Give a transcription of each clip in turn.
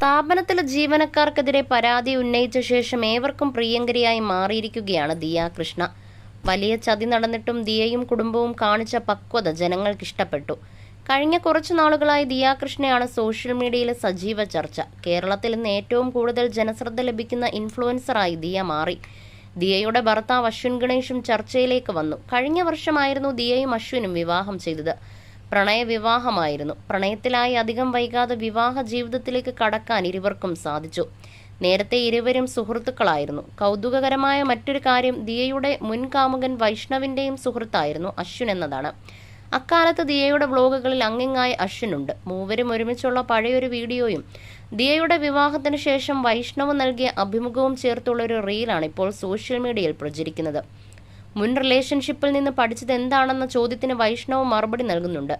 സ്ഥാപനത്തിലെ ജീവനക്കാർക്കെതിരെ പരാതി ഉന്നയിച്ച ശേഷം ഏവർക്കും പ്രിയങ്കരിയായി മാറിയിരിക്കുകയാണ് ദിയ കൃഷ്ണ. വലിയ ചതി നടന്നിട്ടും ദിയയും കുടുംബവും കാണിച്ച പക്വത ജനങ്ങൾക്കിഷ്ടപ്പെട്ടു. കഴിഞ്ഞ കുറച്ചു നാളുകളായി ദിയ കൃഷ്ണയാണ് സോഷ്യൽ മീഡിയയിലെ സജീവ ചർച്ച. കേരളത്തിൽ ഇന്ന് ഏറ്റവും കൂടുതൽ ജനശ്രദ്ധ ലഭിക്കുന്ന ഇൻഫ്ലുവൻസറായി ദിയ മാറി. ദിയയുടെ ഭർത്താവ് അശ്വിൻ ഗണേഷും ചർച്ചയിലേക്ക് വന്നു. കഴിഞ്ഞ വർഷമായിരുന്നു ദിയയും അശ്വിനും വിവാഹം ചെയ്തത്. പ്രണയവിവാഹമായിരുന്നു. പ്രണയത്തിലായി അധികം വൈകാതെ വിവാഹ ജീവിതത്തിലേക്ക് കടക്കാൻ ഇരുവർക്കും സാധിച്ചു. നേരത്തെ ഇരുവരും സുഹൃത്തുക്കളായിരുന്നു. കൗതുകകരമായ മറ്റൊരു കാര്യം, ദിയയുടെ മുൻ കാമുകൻ വൈഷ്ണവിന്റെയും സുഹൃത്തായിരുന്നു അശ്വിൻ എന്നതാണ്. അക്കാലത്ത് ദിയയുടെ വ്ലോഗുകളിൽ അങ്ങിങ്ങായി അശ്വിനുണ്ട്. മൂവരും ഒരുമിച്ചുള്ള പഴയൊരു വീഡിയോയും ദിയയുടെ വിവാഹത്തിന് ശേഷം വൈഷ്ണവ് നൽകിയ അഭിമുഖവും ചേർത്തുള്ള ഒരു റീലാണ് ഇപ്പോൾ സോഷ്യൽ മീഡിയയിൽ പ്രചരിക്കുന്നത്. മുൻ റിലേഷൻഷിപ്പിൽ നിന്ന് പഠിച്ചത് എന്താണെന്ന ചോദ്യത്തിന് വൈഷ്ണവ് മറുപടി നൽകുന്നുണ്ട്.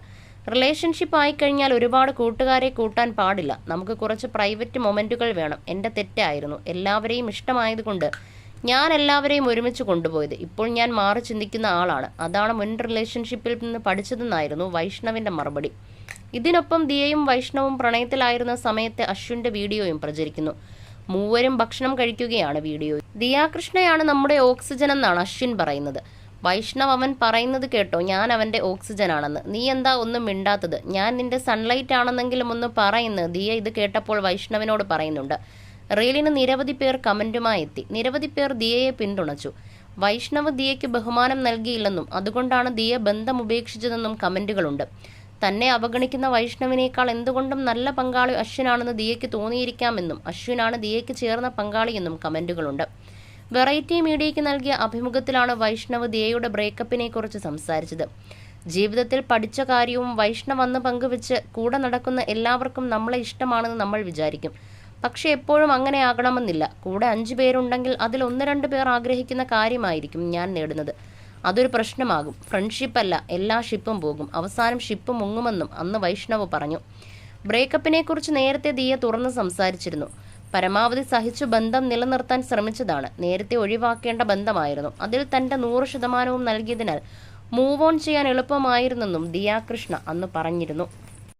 റിലേഷൻഷിപ്പ് ആയിക്കഴിഞ്ഞാൽ ഒരുപാട് കൂട്ടുകാരെ കൂട്ടാൻ പാടില്ല. നമുക്ക് കുറച്ച് പ്രൈവറ്റ് മൊമെന്റുകൾ വേണം. എൻ്റെ തെറ്റായിരുന്നു. എല്ലാവരെയും ഇഷ്ടമായതുകൊണ്ട് ഞാൻ എല്ലാവരെയും ഒരുമിച്ച് കൊണ്ടുപോയത്. ഇപ്പോൾ ഞാൻ മാറി ചിന്തിക്കുന്ന ആളാണ്. അതാണ് മുൻ റിലേഷൻഷിപ്പിൽ നിന്ന് പഠിച്ചതെന്നായിരുന്നു വൈഷ്ണവിന്റെ മറുപടി. ഇതിനൊപ്പം ദിയയും വൈഷ്ണവും പ്രണയത്തിലായിരുന്ന സമയത്തെ അശ്വിന്റെ വീഡിയോയും പ്രചരിക്കുന്നു. മൂവരും ഭക്ഷണം കഴിക്കുകയാണ് വീഡിയോ. ദിയ കൃഷ്ണയാണ് നമ്മുടെ ഓക്സിജൻ എന്നാണ് അശ്വിൻ പറയുന്നത്. വൈഷ്ണവ് അവൻ പറയുന്നത് കേട്ടോ, ഞാൻ അവന്റെ ഓക്സിജൻ ആണെന്ന്. നീ എന്താ ഒന്നും മിണ്ടാത്തത്? ഞാൻ നിന്റെ സൺലൈറ്റ് ആണെന്നെങ്കിലും ഒന്ന് പറയുന്നത് ദിയ ഇത് കേട്ടപ്പോൾ വൈഷ്ണവിനോട് പറയുന്നുണ്ട്. റീലിന് നിരവധി പേർ കമന്റുമായി എത്തി. നിരവധി പേർ ദിയയെ പിന്തുണച്ചു. വൈഷ്ണവ് ദിയയ്ക്ക് ബഹുമാനം നൽകിയില്ലെന്നും അതുകൊണ്ടാണ് ദിയ ബന്ധം ഉപേക്ഷിച്ചതെന്നും കമന്റുകളുണ്ട്. തന്നെ അവഗണിക്കുന്ന വൈഷ്ണവിനേക്കാൾ എന്തുകൊണ്ടും നല്ല പങ്കാളി അശ്വിനാണെന്ന് ദിയയ്ക്ക് തോന്നിയിരിക്കാമെന്നും അശ്വിനാണ് ദിയയ്ക്ക് ചേർന്ന പങ്കാളിയെന്നും കമന്റുകളുണ്ട്. വെറൈറ്റി മീഡിയയ്ക്ക് നൽകിയ അഭിമുഖത്തിലാണ് വൈഷ്ണവ് ദിയയുടെ ബ്രേക്കപ്പിനെ കുറിച്ച് സംസാരിച്ചത്. ജീവിതത്തിൽ പഠിച്ച കാര്യവും വൈഷ്ണവ് അന്ന് പങ്കുവെച്ച് കൂടെ നടക്കുന്ന എല്ലാവർക്കും നമ്മളെ ഇഷ്ടമാണെന്ന് നമ്മൾ വിചാരിക്കും. പക്ഷെ എപ്പോഴും അങ്ങനെ ആകണമെന്നില്ല. കൂടെ 5 പേരുണ്ടെങ്കിൽ അതിൽ 1-2 പേർ ആഗ്രഹിക്കുന്ന കാര്യമായിരിക്കും ഞാൻ നേടുന്നത്. അതൊരു പ്രശ്നമാകും. ഫ്രണ്ട്ഷിപ്പ് അല്ല, എല്ലാ ഷിപ്പും പോകും. അവസാനം ഷിപ്പ് മുങ്ങുമെന്നും അന്ന് വൈഷ്ണവ് പറഞ്ഞു. ബ്രേക്കപ്പിനെ കുറിച്ച് നേരത്തെ ദിയ തുറന്ന് സംസാരിച്ചിരുന്നു. പരമാവധി സഹിച്ചു ബന്ധം നിലനിർത്താൻ ശ്രമിച്ചതാണ്. നേരത്തെ ഒഴിവാക്കേണ്ട ബന്ധമായിരുന്നു. അതിൽ തന്റെ 100% നൽകിയതിനാൽ മൂവ് ഓൺ ചെയ്യാൻ എളുപ്പമായിരുന്നെന്നും ദിയ കൃഷ്ണ അന്ന് പറഞ്ഞിരുന്നു.